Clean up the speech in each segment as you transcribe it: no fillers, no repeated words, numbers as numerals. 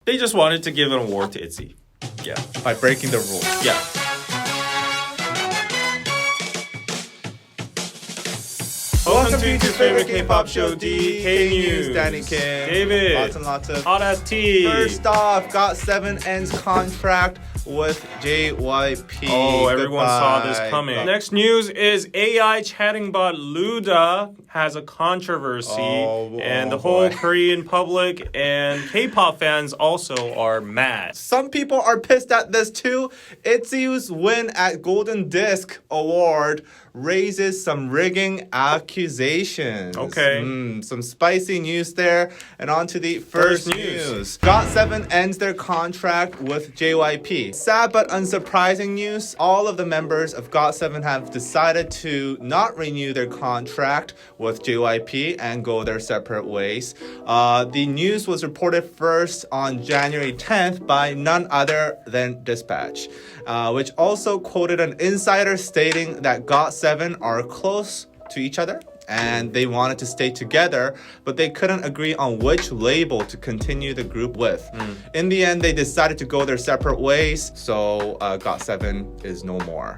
They just wanted to give an award to ITZY. Yeah. By breaking the rules. Yeah. Welcome to YouTube's favorite K-pop show, DK News. Danny Kim. David. Lots and lots of Harassed tea. First off, Got7 Ends Contract with JYP. Oh, everyone saw this Goodbye. coming. Next news is AI chatting bot Luda has a controversy, and the whole boy. Korean public and K-pop fans also are mad. Some people are pissed at this too. ITZY's win at Golden Disc Award raises some rigging accusations. Okay. Some spicy news there. And on to the first news. Got7 ends their contract with JYP. Sad but unsurprising news. All of the members of Got7 have decided to not renew their contract with JYP and go their separate ways. The news was reported first on January 10th by none other than Dispatch, which also quoted an insider stating that Got7 are close to each other and they wanted to stay together, but they couldn't agree on which label to continue the group with. In the end, they decided to go their separate ways, so Got7 is no more.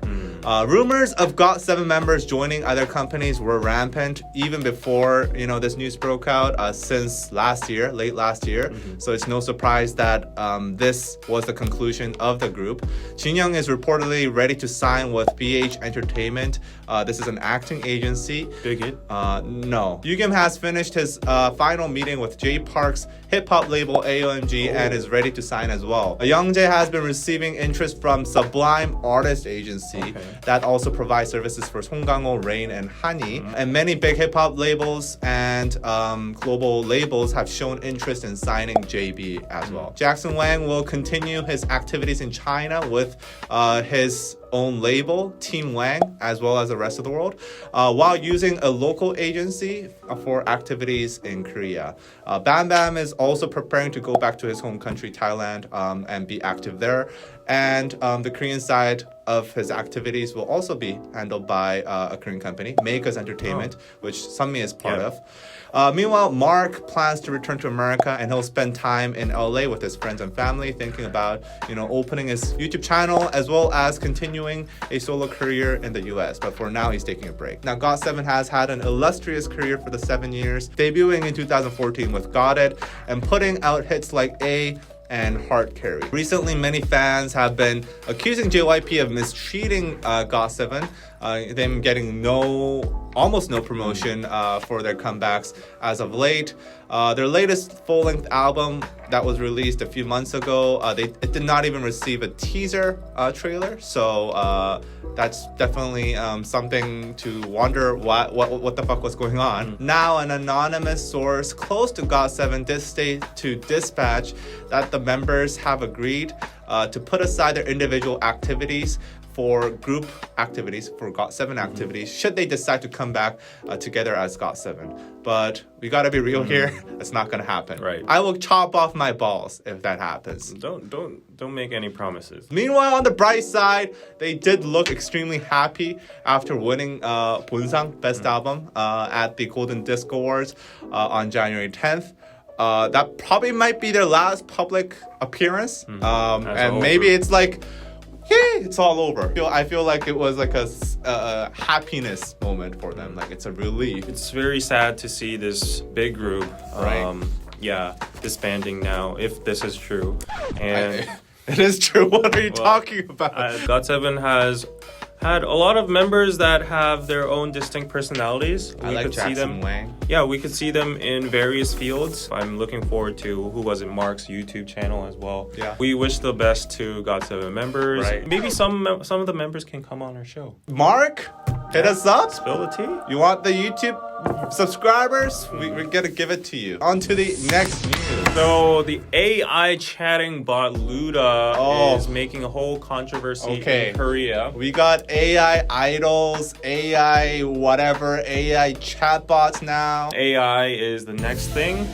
Rumors of Got7 members joining other companies were rampant even before this news broke out since last year, late last year. So it's no surprise that this was the conclusion of the group. Jinyoung is reportedly ready to sign with BH Entertainment. This is an acting agency. Big hit? No. Yugim has finished his final meeting with J Park's hip-hop label AOMG and is ready to sign as well. Youngjae has been receiving interest from Sublime Artist Agency that also provides services for Songkang-ho, Rain, and Hani. And many big hip-hop labels and global labels have shown interest in signing JB as well. Jackson Wang will continue his activities in China with his own label, Team Wang, as well as the rest of the world, while using a local agency for activities in Korea. Bam Bam is also preparing to go back to his home country, Thailand, and be active there. And the Korean side of his activities will also be handled by a Korean company, Makers Entertainment, which Sunmi is part of. Meanwhile, Mark plans to return to America and he'll spend time in LA with his friends and family, thinking about, opening his YouTube channel as well as continuing a solo career in the US. But for now, he's taking a break. Now, Got7 has had an illustrious career for the 7 years, debuting in 2014 with Got It and putting out hits like A and Heart Carry. Recently, many fans have been accusing JYP of mistreating Got7, them getting almost no promotion for their comebacks as of late. Their latest full-length album that was released a few months ago, it did not even receive a teaser trailer, so that's definitely something to wonder what the fuck was going on. Now, an anonymous source close to Got7 did state to Dispatch that the members have agreed to put aside their individual activities for group activities, for Got7 activities, should they decide to come back together as Got7. But we gotta be real here, it's not gonna happen. Right. I will chop off my balls if that happens. Don't make any promises. Meanwhile, on the bright side, they did look extremely happy after winning Bonsang Best Album at the Golden Disc Awards on January 10th. That probably might be their last public appearance. And maybe it's like, it's all over. I feel like it was like a happiness moment for them. Like it's a relief. It's very sad to see this big group, disbanding now, if this is true. And it is true. What are you talking about? Got7 has had a lot of members that have their own distinct personalities. I like Jackson Wang. Yeah, we could see them in various fields. I'm looking forward to Mark's YouTube channel as well. Yeah. We wish the best to Got7 members. Right. Maybe some of the members can come on our show. Mark, hit us up. Spill the tea. You want the YouTube subscribers? We're gonna give it to you. On to the next news. So the AI chatting bot Luda is making a whole controversy in Korea. We got AI idols, AI whatever, AI chatbots now. AI is the next thing.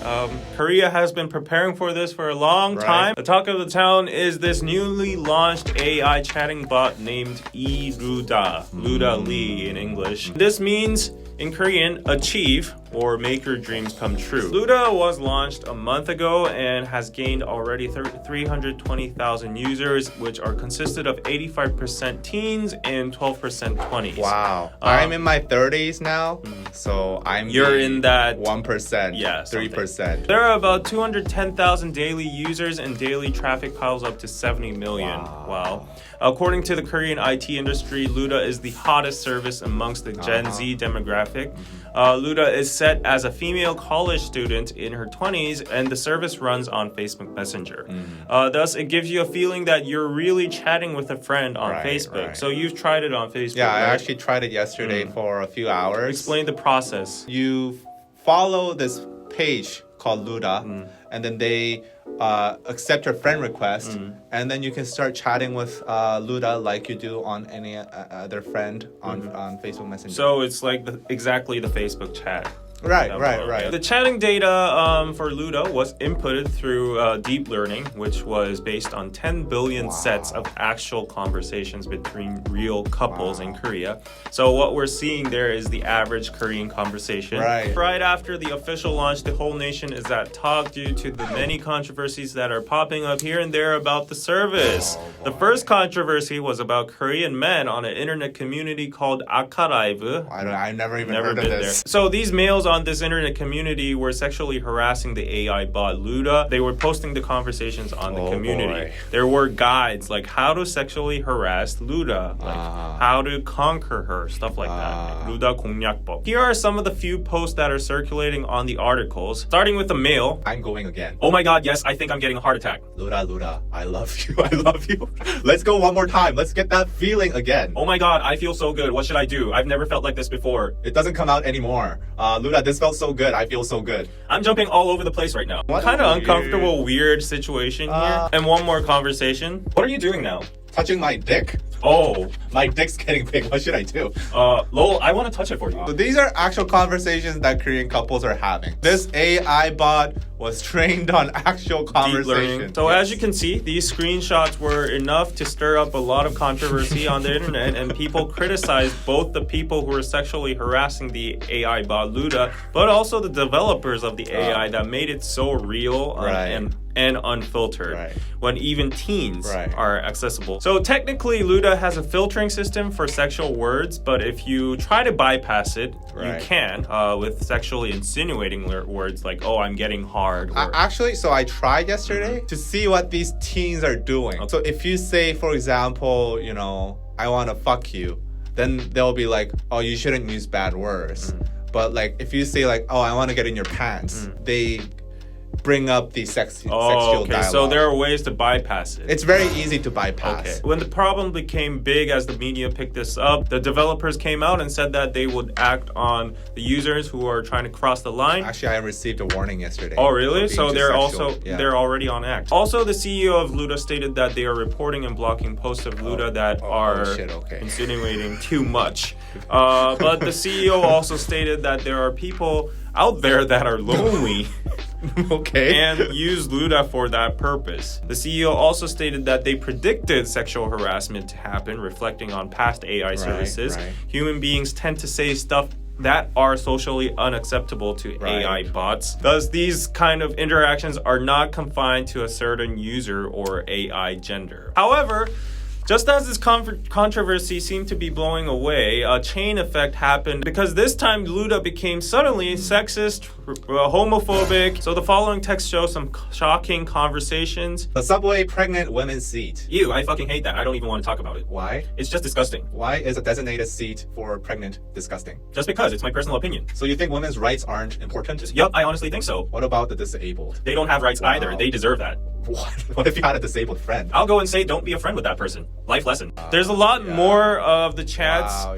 Korea has been preparing for this for a long time. The talk of the town is this newly launched AI chatting bot named Luda Lee in English. This means in Korean, achieve, or make your dreams come true. Luda was launched a month ago and has gained already 320,000 users, which are consisted of 85% teens and 12% 20s. Wow. I'm in my 30s now, so you're in that 1%, yeah, 3%. There are about 210,000 daily users and daily traffic piles up to 70 million. Wow. According to the Korean IT industry, Luda is the hottest service amongst the Gen Z demographic. Luda is set as a female college student in her 20s, and the service runs on Facebook Messenger. Thus, it gives you a feeling that you're really chatting with a friend on Facebook. So you've tried it on Facebook. Yeah, I actually tried it yesterday for a few hours. Explain the process. You follow this page called Luda, and then they accept your friend request, and then you can start chatting with Luda like you do on any other friend on Facebook Messenger. So it's like exactly the Facebook chat. Right. The chatting data for Luda was inputted through deep learning, which was based on 10 billion sets of actual conversations between real couples in Korea. So what we're seeing there is the average Korean conversation. Right after the official launch, the whole nation is at talk due to the many controversies that are popping up here and there about the service. The first controversy was about Korean men on an internet community called Archive. I've never even heard of this. So these males on this internet community were sexually harassing the AI bot Luda. They were posting the conversations on the community. There were guides like how to sexually harass Luda, like how to conquer her, stuff like that. Luda 공략법. Here are some of the few posts that are circulating on the articles. Starting with the male. I'm going again. Oh my god, yes, I think I'm getting a heart attack. Luda, I love you. I love you. Let's go one more time. Let's get that feeling again. Oh my god, I feel so good. What should I do? I've never felt like this before. It doesn't come out anymore. Luda, this felt so good. I feel so good. I'm jumping all over the place right now. What kind of uncomfortable, weird situation here. And one more conversation. What are you doing now? Touching my dick. Oh. My dick's getting big. What should I do? Lol, I want to touch it for you. So these are actual conversations that Korean couples are having. This AI bot was trained on actual conversations. So as you can see, these screenshots were enough to stir up a lot of controversy on the internet, and people criticized both the people who were sexually harassing the AI bot Luda, but also the developers of the AI that made it so real and unfiltered when even teens are accessible. So technically, Luda has a filtering system for sexual words, but if you try to bypass it, you can with sexually insinuating words like, oh, I'm getting hard. Actually, so I tried yesterday to see what these teens are doing. So if you say, for example, you know, I want to fuck you, then they'll be like, oh, you shouldn't use bad words. But like, if you say like, oh, I want to get in your pants, they bring up the sexual dialogue. So there are ways to bypass it. It's very easy to bypass. When the problem became big as the media picked this up, the developers came out and said that they would act on the users who are trying to cross the line. Actually, I received a warning yesterday. Oh, really? So they're they're already on act. Also, the CEO of Luda stated that they are reporting and blocking posts of Luda that are insinuating too much. But the CEO also stated that there are people out there that are lonely and use Luda for that purpose. The CEO also stated that they predicted sexual harassment to happen, reflecting on past AI services. Human beings tend to say stuff that are socially unacceptable to AI bots. Thus, these kind of interactions are not confined to a certain user or AI gender. However, just as this controversy seemed to be blowing away, a chain effect happened because this time Luda became suddenly sexist, homophobic. So the following text shows some shocking conversations. The subway pregnant women's seat. Ew, I fucking hate that. I don't even want to talk about it. Why? It's just disgusting. Why is a designated seat for pregnant disgusting? Just because. It's my personal opinion. So you think women's rights aren't important? Yep, I honestly think so. What about the disabled? They don't have rights either. They deserve that. What if you had a disabled friend? I'll go and say don't be a friend with that person. Life lesson. There's a lot more of the chats. Wow,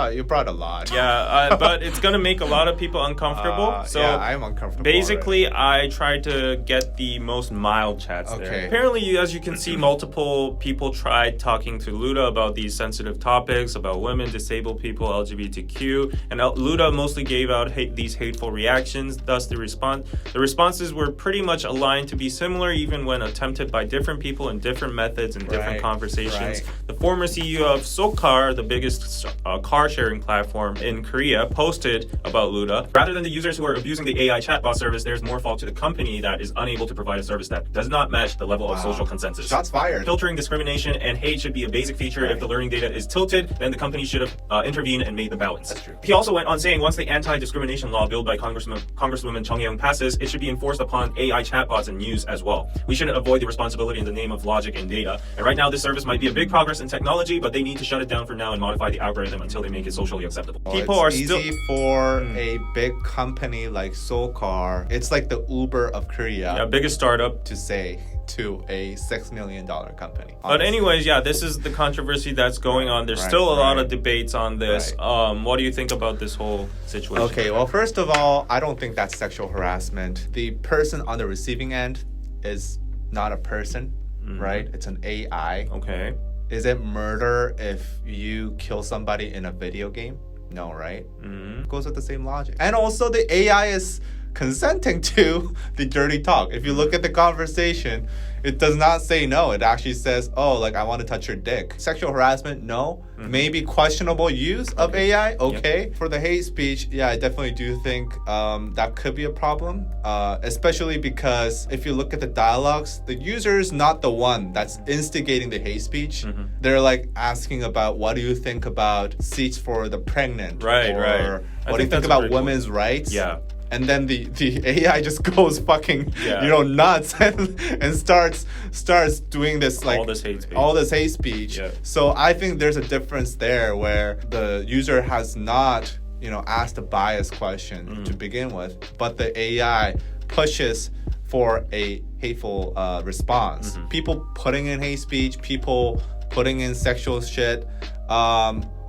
you brought a lot. Yeah, but it's gonna make a lot of people uncomfortable. So yeah, I'm uncomfortable. Basically, I tried to get the most mild chats there. Apparently, as you can see, multiple people tried talking to Luda about these sensitive topics, about women, disabled people, LGBTQ, and Luda mostly gave out these hateful reactions. Thus, the responses were pretty much aligned to be similar, even when attempted by different people in different methods and different conversations. The former CEO of Sokar, the biggest car sharing platform in Korea, posted about Luda. Rather than the users who are abusing the AI chatbot service, there's more fault to the company that is unable to provide a service that does not match the level of social consensus. Shots fired. Filtering discrimination and hate should be a basic feature. If the learning data is tilted, then the company should have intervened and made the balance. That's true. He also went on saying, once the anti-discrimination law billed by Congresswoman Chung Yeong passes, it should be enforced upon AI chatbots and news as well. We shouldn't avoid the responsibility in the name of logic and data. And right now, this service might be a big progress in technology, but they need to shut it down for now and modify the algorithm until they make it socially acceptable. People are still easy for a big company like Sokar. It's like the Uber of Korea. Yeah, biggest startup to say to a $6 million company. Honestly. But anyways, yeah, this is the controversy that's going on. There's still a lot of debates on this. What do you think about this whole situation? Okay, well, first of all, I don't think that's sexual harassment. The person on the receiving end is not a person, right? It's an AI. Okay. Is it murder if you kill somebody in a video game? No, right? It goes with the same logic. And also the AI is consenting to the dirty talk. If you look at the conversation, it does not say no. It actually says, oh, like, I want to touch your dick. Sexual harassment, no. Maybe questionable use of AI, okay. For the hate speech, yeah, I definitely do think that could be a problem, especially because if you look at the dialogues, the user is not the one that's instigating the hate speech. They're like asking about, what do you think about seats for the pregnant? Right. What do you think about women's rights? Yeah. And then the AI just goes fucking nuts and starts doing this, like all this hate speech. Yeah. So I think there's a difference there where the user has not asked a biased question to begin with, but the AI pushes for a hateful response. People putting in hate speech, people putting in sexual shit.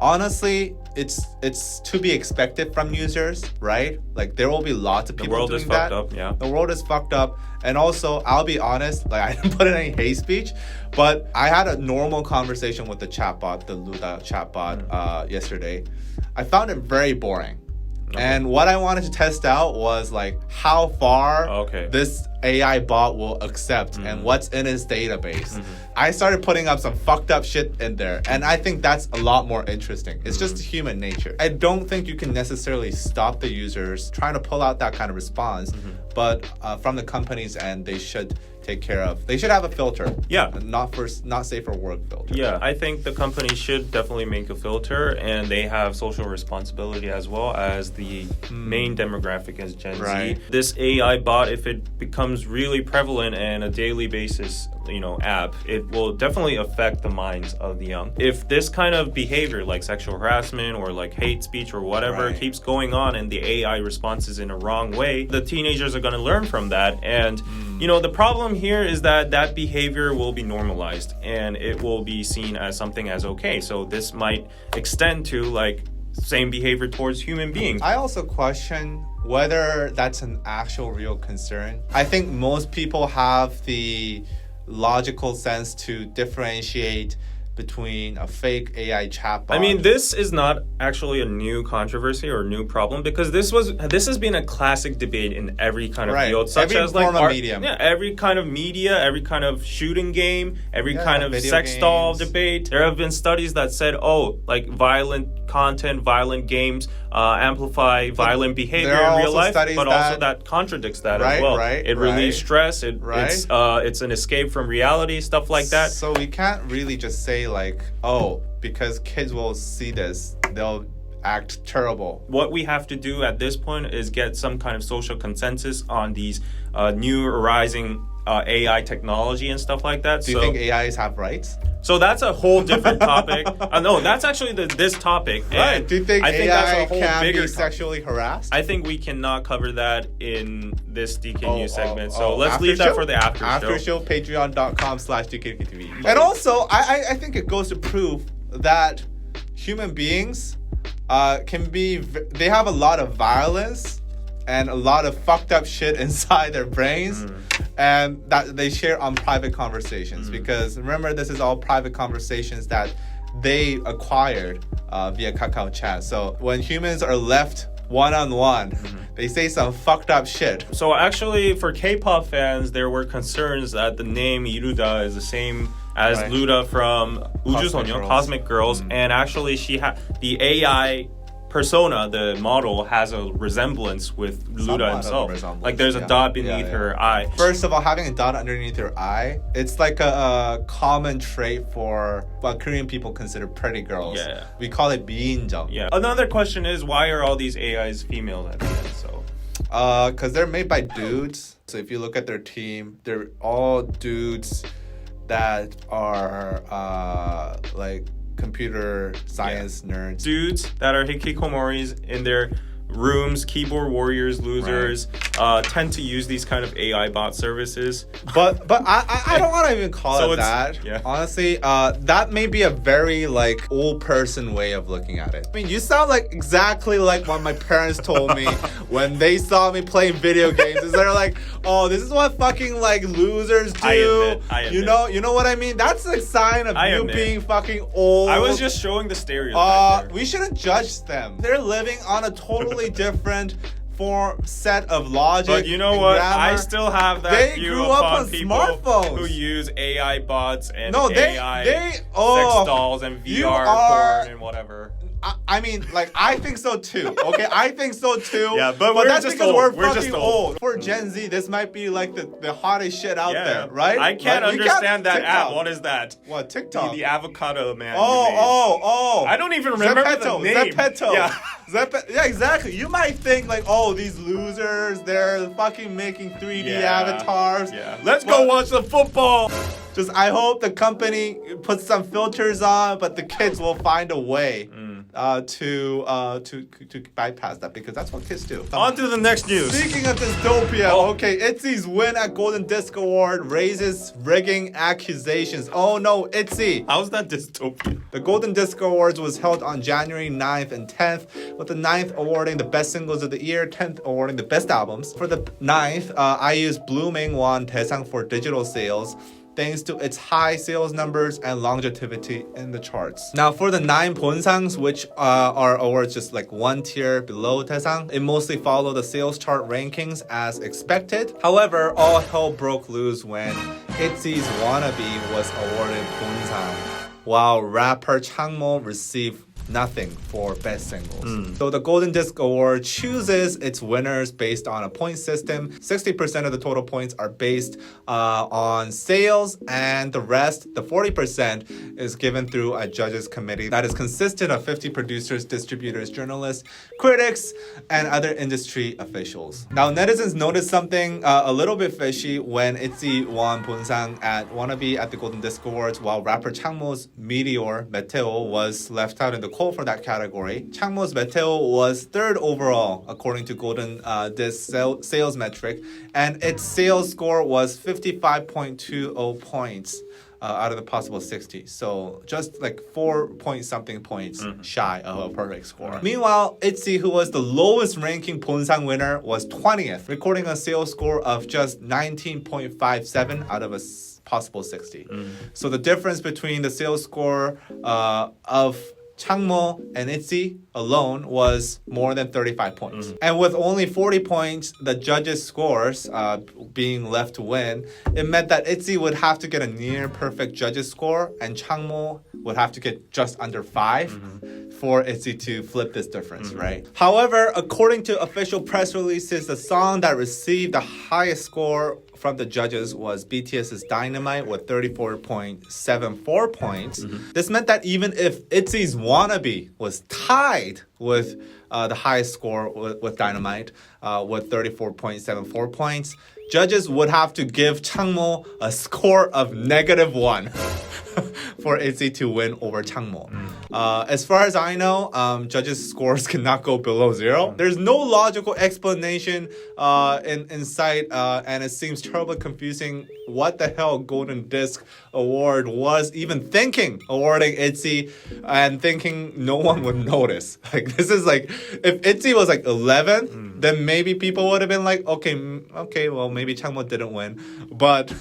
Honestly, it's to be expected from users, right? Like, there will be lots of people doing that. The world is fucked up, yeah. The world is fucked up. And also, I'll be honest, like, I didn't put in any hate speech, but I had a normal conversation with the chatbot, the Luda chatbot, yesterday. I found it very boring. Okay. And what I wanted to test out was, like, how far this AI bot will accept and what's in its database. I started putting up some fucked up shit in there, and I think that's a lot more interesting. It's just human nature. I don't think you can necessarily stop the users trying to pull out that kind of response, but from the company's end, they should take care of. They should have a filter. Yeah. Not safe for work filter. Yeah, I think the company should definitely make a filter, and they have social responsibility as well, as the main demographic is Gen Z. This AI bot, if it becomes really prevalent and a daily basis, app, it will definitely affect the minds of the young. If this kind of behavior, like sexual harassment or like hate speech or whatever, keeps going on and the AI responses in a wrong way, the teenagers are going to learn from that. And the problem here is that behavior will be normalized and it will be seen as something as okay. So this might extend to like same behavior towards human beings. I also question whether that's an actual real concern. I think most people have the logical sense to differentiate between a fake AI chatbot. I mean, this is not actually a new controversy or a new problem, because this has been a classic debate in every kind of field, such as like art, medium. Yeah, every kind of media, every kind of shooting game, every kind of sex doll debate. There have been studies that said, like violent content, violent games amplify violent behavior in real life, but also that contradicts that as well. It relieves stress. It's an escape from reality, stuff like that. So we can't really just say like, because kids will see this, they'll act terrible. What we have to do at this point is get some kind of social consensus on these new arising AI technology and stuff like that. Do you think AIs have rights? So that's a whole different topic. No, that's actually this topic. And do you think AI that's a whole can bigger be sexually harassed? I think we cannot cover that in this DK News segment. So let's leave that for the after show. Patreon.com/DKDKTV. And also, I think it goes to prove that human beings they have a lot of violence and a lot of fucked up shit inside their brains, and that they share on private conversations. Because remember, this is all private conversations that they acquired via Kakao Chat. So when humans are left one-on-one, they say some fucked up shit. So actually, for K-pop fans, there were concerns that the name Iruda is the same as Luda from Cosmic Girls, and actually the AI persona, the model, has a resemblance with Luda himself. Like there's a dot beneath her eye. First of all, having a dot underneath her eye, it's like a common trait for what Korean people consider pretty girls. Yeah. We call it 미인정. Yeah. Another question is, why are all these AIs female at the end? So because they're made by dudes. So if you look at their team, they're all dudes that are like computer science nerds. Dudes that are hikikomoris in their rooms, keyboard warriors, losers, tend to use these kind of AI bot services. But I don't want to even call it that. Yeah. Honestly, that may be a very like old person way of looking at it. I mean, you sound like exactly like what my parents told me when they saw me playing video games. Is they're like, oh, this is what fucking like losers do. I admit. You know what I mean? That's a sign of you being fucking old. I was just showing the stereotype. We shouldn't judge them. They're living on a totally different set of logic. But you know what? Grammar. I still have that they view grew up upon on people smartphones who use AI bots and AI sex dolls and VR porn and whatever. I mean, like, I think so too. Okay, I think so too. Yeah, but that's just because old. we're fucking old. For Gen Z, this might be like the hottest shit out there, right? I can't understand that TikTok. app. What is that? What, TikTok? The avocado man. Oh. I don't even remember the name. Zepeto. Yeah. Yeah, exactly. You might think like, oh, these losers, they're fucking making 3D avatars. Yeah. Let's go watch the football. Just, I hope the company puts some filters on, but the kids will find a way to bypass that, because that's what kids do. On to the next news. Speaking of dystopia, okay, ITZY's win at Golden Disc Award raises rigging accusations. Oh no, ITZY! How's that dystopia? The Golden Disc Awards was held on January 9th and 10th, with the 9th awarding the best singles of the year, 10th awarding the best albums. For the 9th, IU's Blooming won 대상 for digital sales, thanks to its high sales numbers and longevity in the charts. Now, for the 9 본상s, which are awards just like one tier below 대상, it mostly followed the sales chart rankings as expected. However, all hell broke loose when ITZY's Wannabe was awarded 본상, while rapper Changmo received nothing for best singles. So the Golden Disc Award chooses its winners based on a point system. 60% of the total points are based on sales, and the rest, the 40%, is given through a judges committee that is consistent of 50 producers, distributors, journalists, critics, and other industry officials. Now, netizens noticed something a little bit fishy when ITZY won 본상 at Wannabe at the Golden Disc Awards, while rapper Changmo's Meteor, Meteo, was left out in the for that category. Changmo's Meteo was 3rd overall according to Golden Disc sales metric, and its sales score was 55.20 points out of the possible 60. So just like 4-point-something points shy of a perfect score. Meanwhile, ITZY, who was the lowest ranking 본상 winner, was 20th, recording a sales score of just 19.57 out of a possible 60. So the difference between the sales score of Changmo and ITZY alone was more than 35 points. And with only 40 points, the judges' scores being left to win, it meant that ITZY would have to get a near perfect judges' score, and Changmo would have to get just under 5 for ITZY to flip this difference, right? However, according to official press releases, the song that received the highest score from the judges was BTS's Dynamite with 34.74 points. This meant that even if ITZY's Wannabe was tied with the highest score with Dynamite with 34.74 points, judges would have to give Changmo a score of -1 for ITZY to win over Changmo. As far as I know, judges' scores cannot go below 0. There's no logical explanation in sight, and it seems terribly confusing what the hell Golden Disc Award was even thinking awarding ITZY and thinking no one would notice. Like, this is like, if ITZY was like 11, then maybe people would have been like, okay, well, maybe Changmo didn't win. But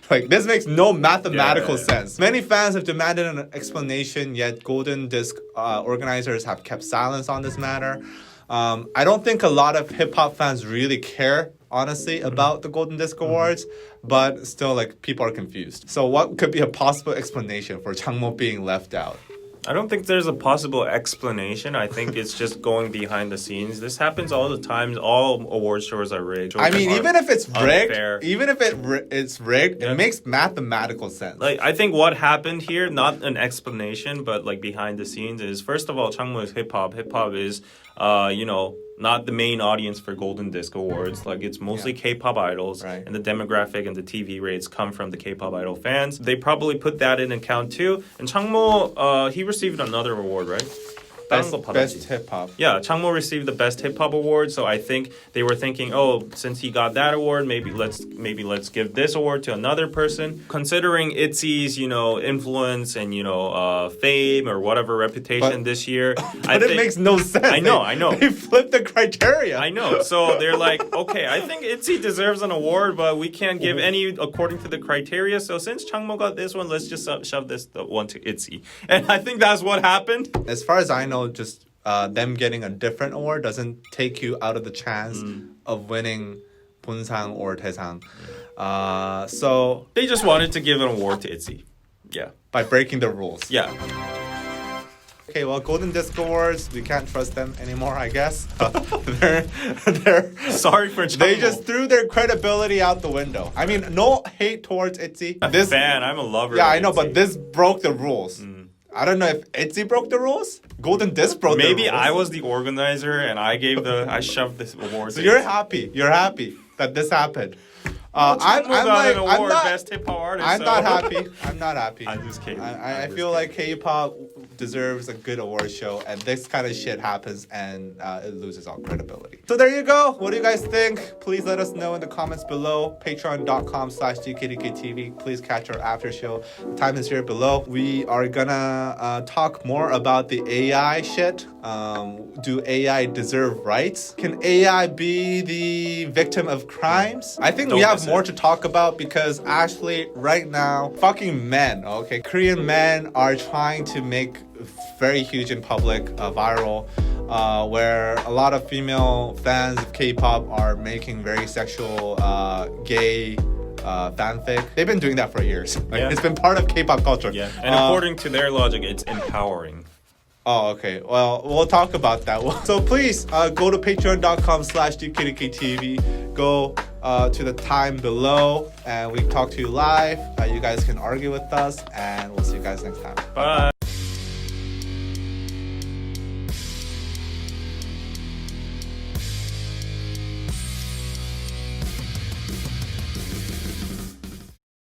like, this makes no mathematical sense. Many fans have demanded an explanation, yet Golden Disc organizers have kept silence on this matter. I don't think a lot of hip-hop fans really care, honestly, about the Golden Disc Awards, but still, like, people are confused. So what could be a possible explanation for Changmo being left out? I don't think there's a possible explanation. I think it's just going behind the scenes. This happens all the time. All award shows are rigged. I mean, even if it's rigged, it's rigged, it makes mathematical sense. Like, I think what happened here, not an explanation, but like behind the scenes, is first of all, Changmo is hip hop. Hip hop is, not the main audience for Golden Disc Awards. Like, it's mostly K-pop idols, and the demographic and the TV rates come from the K-pop idol fans. They probably put that in account too. And Changmo, he received another award, right? Best hip hop. Yeah, Changmo received the best hip hop award, so I think they were thinking, oh, since he got that award, maybe let's give this award to another person. Considering ITZY's, influence and fame or whatever reputation this year, but it makes no sense. I know. They flipped the criteria. I know. So they're like, okay, I think ITZY deserves an award, but we can't give any according to the criteria. So since Changmo got this one, let's just shove this one to ITZY. And I think that's what happened. As far as I know, just them getting a different award doesn't take you out of the chance of winning Bunsang or Taesang. So they just wanted to give an award to ITZY. Yeah. By breaking the rules. Yeah. Okay, well, Golden Disc Awards, we can't trust them anymore, I guess. they're sorry for Changmo. They just threw their credibility out the window. I mean, no hate towards ITZY. I'm a fan. I'm a lover. Yeah, of I know, ITZY. but this broke the rules. I don't know if ITZY broke the rules. Golden Disc broke the rules. Maybe I was the organizer and I shoved this award. So you're happy that this happened. I'm not best hip hop artist. I'm not happy. I'm not happy. I'm just kidding. I feel like K-pop deserves a good award show, and this kind of shit happens, and it loses all credibility. So there you go. What do you guys think? Please let us know in the comments below. Patreon.com/DKDKTV. Please catch our after show. The time is here below. We are gonna talk more about the AI shit. Do AI deserve rights? Can AI be the victim of crimes? I think we have more to talk about because actually right now, fucking men, okay? Korean men are trying to make very huge in public, viral, where a lot of female fans of K-pop are making very sexual, gay fanfic. They've been doing that for years. It's been part of K-pop culture. Yeah, and according to their logic, it's empowering. Oh, okay. Well, we'll talk about that. So please go to patreon.com/DKDKTV. Go to the time below, and we talk to you live. You guys can argue with us, and we'll see you guys next time. Bye.